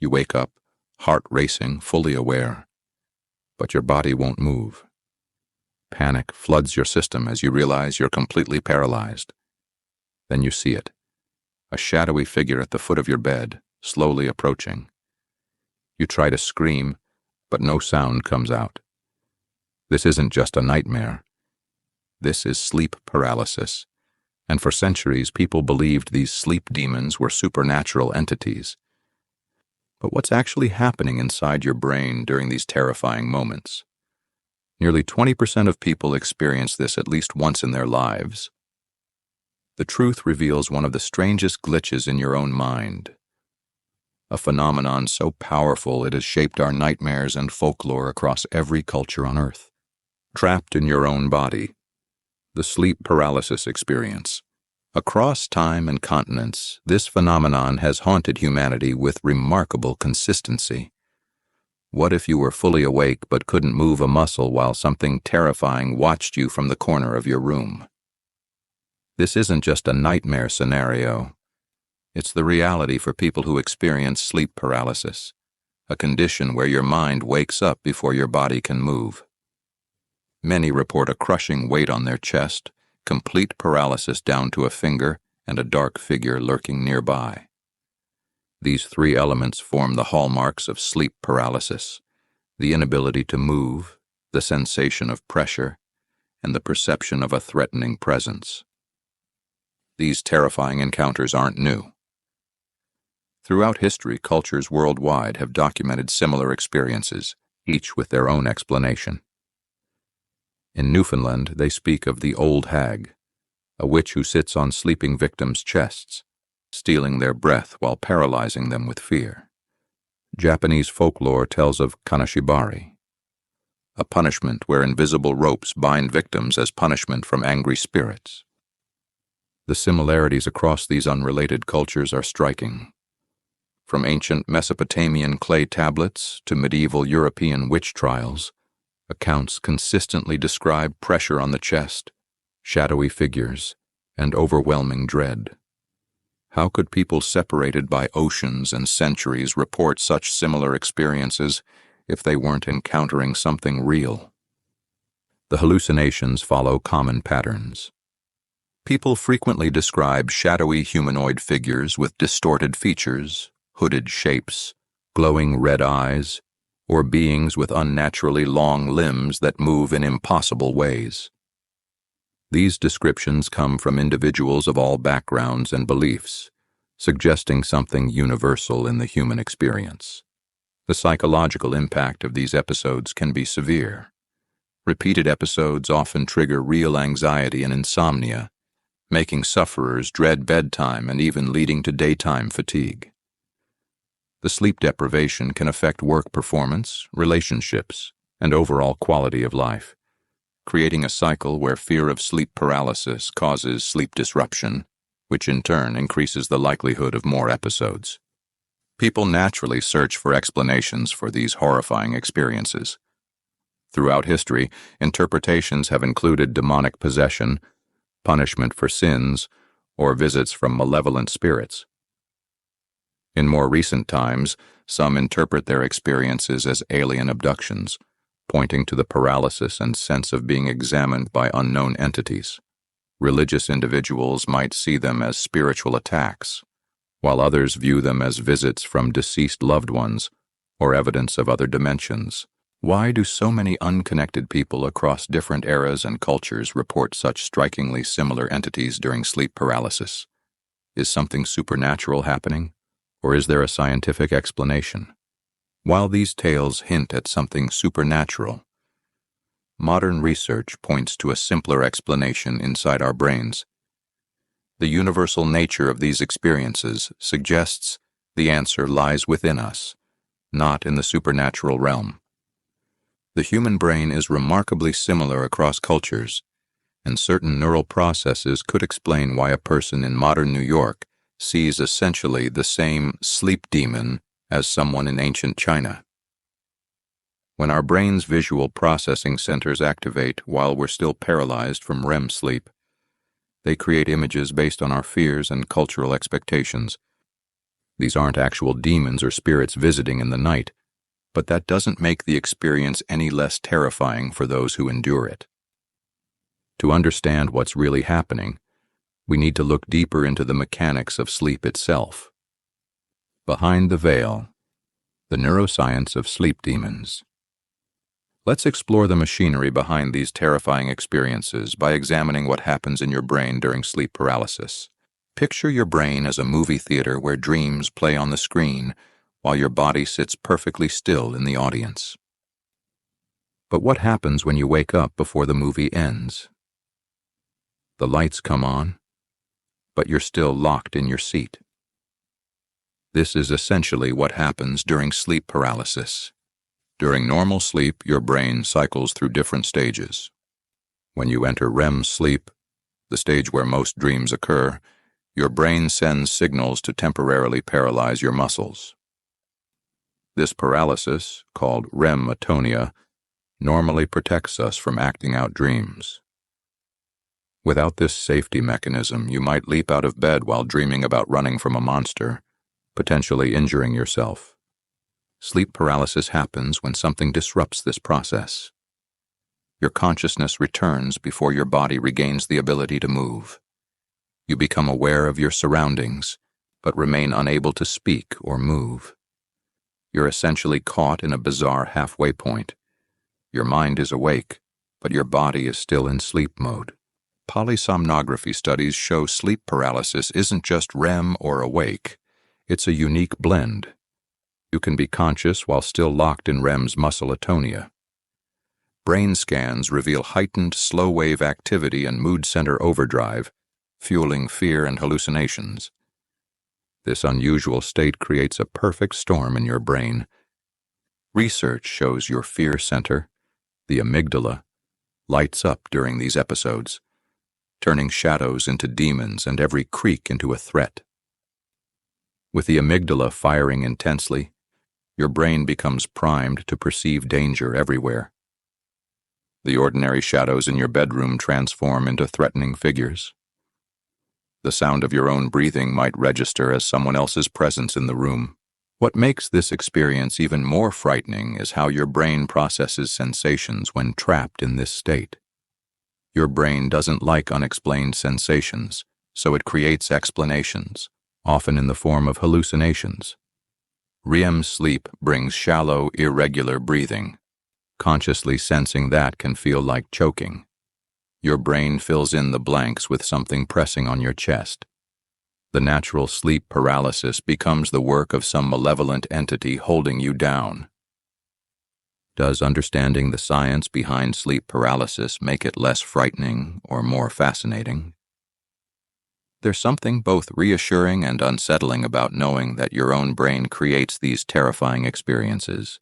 You wake up, heart racing, fully aware, but your body won't move. Panic floods your system as you realize you're completely paralyzed. Then you see it, a shadowy figure at the foot of your bed, slowly approaching. You try to scream, but no sound comes out. This isn't just a nightmare. This is sleep paralysis, and for centuries people believed these sleep demons were supernatural entities. But what's actually happening inside your brain during these terrifying moments? Nearly 20% of people experience this at least once in their lives. The truth reveals one of the strangest glitches in your own mind, a phenomenon so powerful it has shaped our nightmares and folklore across every culture on Earth. Trapped in your own body, the sleep paralysis experience. Across time and continents, this phenomenon has haunted humanity with remarkable consistency. What if you were fully awake but couldn't move a muscle while something terrifying watched you from the corner of your room? This isn't just a nightmare scenario. It's the reality for people who experience sleep paralysis, a condition where your mind wakes up before your body can move. Many report a crushing weight on their chest, complete paralysis down to a finger, and a dark figure lurking nearby. These three elements form the hallmarks of sleep paralysis: the inability to move, the sensation of pressure, and the perception of a threatening presence. These terrifying encounters aren't new. Throughout history, cultures worldwide have documented similar experiences, each with their own explanation. In Newfoundland, they speak of the old hag, a witch who sits on sleeping victims' chests, stealing their breath while paralyzing them with fear. Japanese folklore tells of Kanashibari, a punishment where invisible ropes bind victims as punishment from angry spirits. The similarities across these unrelated cultures are striking. From ancient Mesopotamian clay tablets to medieval European witch trials, accounts consistently describe pressure on the chest, shadowy figures, and overwhelming dread. How could people separated by oceans and centuries report such similar experiences if they weren't encountering something real? The hallucinations follow common patterns. People frequently describe shadowy humanoid figures with distorted features, hooded shapes, glowing red eyes, or beings with unnaturally long limbs that move in impossible ways. These descriptions come from individuals of all backgrounds and beliefs, suggesting something universal in the human experience. The psychological impact of these episodes can be severe. Repeated episodes often trigger real anxiety and insomnia, making sufferers dread bedtime and even leading to daytime fatigue. The sleep deprivation can affect work performance, relationships, and overall quality of life, creating a cycle where fear of sleep paralysis causes sleep disruption, which in turn increases the likelihood of more episodes. People naturally search for explanations for these horrifying experiences. Throughout history, interpretations have included demonic possession, punishment for sins, or visits from malevolent spirits. In more recent times, some interpret their experiences as alien abductions, pointing to the paralysis and sense of being examined by unknown entities. Religious individuals might see them as spiritual attacks, while others view them as visits from deceased loved ones or evidence of other dimensions. Why do so many unconnected people across different eras and cultures report such strikingly similar entities during sleep paralysis? Is something supernatural happening? Or is there a scientific explanation? While these tales hint at something supernatural, modern research points to a simpler explanation inside our brains. The universal nature of these experiences suggests the answer lies within us, not in the supernatural realm. The human brain is remarkably similar across cultures, and certain neural processes could explain why a person in modern New York sees essentially the same sleep demon as someone in ancient China. When our brain's visual processing centers activate while we're still paralyzed from REM sleep, they create images based on our fears and cultural expectations. These aren't actual demons or spirits visiting in the night, but that doesn't make the experience any less terrifying for those who endure it. To understand what's really happening, we need to look deeper into the mechanics of sleep itself. Behind the Veil, the neuroscience of sleep demons. Let's explore the machinery behind these terrifying experiences by examining what happens in your brain during sleep paralysis. Picture your brain as a movie theater where dreams play on the screen while your body sits perfectly still in the audience. But what happens when you wake up before the movie ends? The lights come on, but you're still locked in your seat. This is essentially what happens during sleep paralysis. During normal sleep, your brain cycles through different stages. When you enter REM sleep, the stage where most dreams occur, your brain sends signals to temporarily paralyze your muscles. This paralysis, called REM atonia, normally protects us from acting out dreams. Without this safety mechanism, you might leap out of bed while dreaming about running from a monster, potentially injuring yourself. Sleep paralysis happens when something disrupts this process. Your consciousness returns before your body regains the ability to move. You become aware of your surroundings, but remain unable to speak or move. You're essentially caught in a bizarre halfway point. Your mind is awake, but your body is still in sleep mode. Polysomnography studies show sleep paralysis isn't just REM or awake. It's a unique blend. You can be conscious while still locked in REM's muscle atonia. Brain scans reveal heightened slow-wave activity and mood center overdrive, fueling fear and hallucinations. This unusual state creates a perfect storm in your brain. Research shows your fear center, the amygdala, lights up during these episodes, turning shadows into demons and every creak into a threat. With the amygdala firing intensely, your brain becomes primed to perceive danger everywhere. The ordinary shadows in your bedroom transform into threatening figures. The sound of your own breathing might register as someone else's presence in the room. What makes this experience even more frightening is how your brain processes sensations when trapped in this state. Your brain doesn't like unexplained sensations, so it creates explanations, often in the form of hallucinations. REM sleep brings shallow, irregular breathing. Consciously sensing that can feel like choking. Your brain fills in the blanks with something pressing on your chest. The natural sleep paralysis becomes the work of some malevolent entity holding you down. Does understanding the science behind sleep paralysis make it less frightening or more fascinating? There's something both reassuring and unsettling about knowing that your own brain creates these terrifying experiences.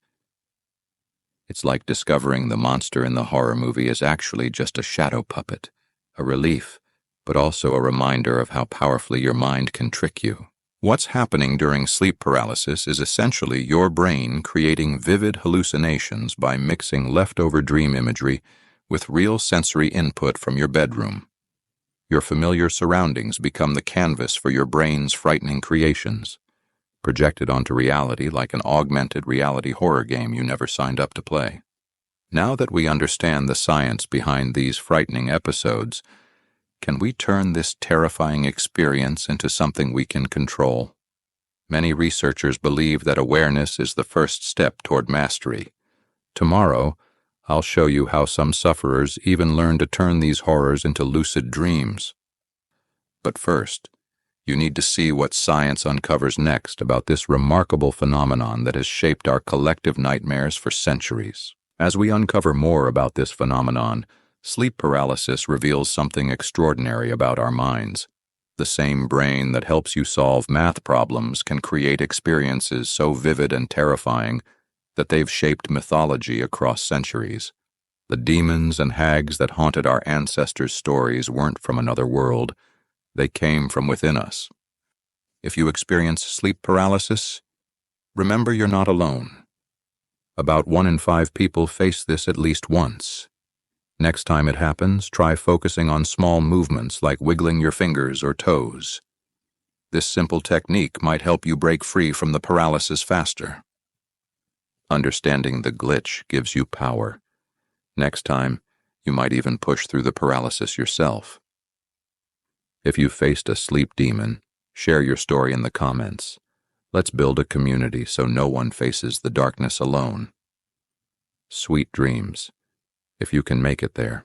It's like discovering the monster in the horror movie is actually just a shadow puppet, a relief, but also a reminder of how powerfully your mind can trick you. What's happening during sleep paralysis is essentially your brain creating vivid hallucinations by mixing leftover dream imagery with real sensory input from your bedroom. Your familiar surroundings become the canvas for your brain's frightening creations, projected onto reality like an augmented reality horror game you never signed up to play. Now that we understand the science behind these frightening episodes, can we turn this terrifying experience into something we can control? Many researchers believe that awareness is the first step toward mastery. Tomorrow, I'll show you how some sufferers even learn to turn these horrors into lucid dreams. But first, you need to see what science uncovers next about this remarkable phenomenon that has shaped our collective nightmares for centuries. As we uncover more about this phenomenon, sleep paralysis reveals something extraordinary about our minds. The same brain that helps you solve math problems can create experiences so vivid and terrifying that they've shaped mythology across centuries. The demons and hags that haunted our ancestors' stories weren't from another world. They came from within us. If you experience sleep paralysis, remember you're not alone. About 1 in 5 people face this at least once. Next time it happens, try focusing on small movements like wiggling your fingers or toes. This simple technique might help you break free from the paralysis faster. Understanding the glitch gives you power. Next time, you might even push through the paralysis yourself. If you've faced a sleep demon, share your story in the comments. Let's build a community so no one faces the darkness alone. Sweet dreams, if you can make it there.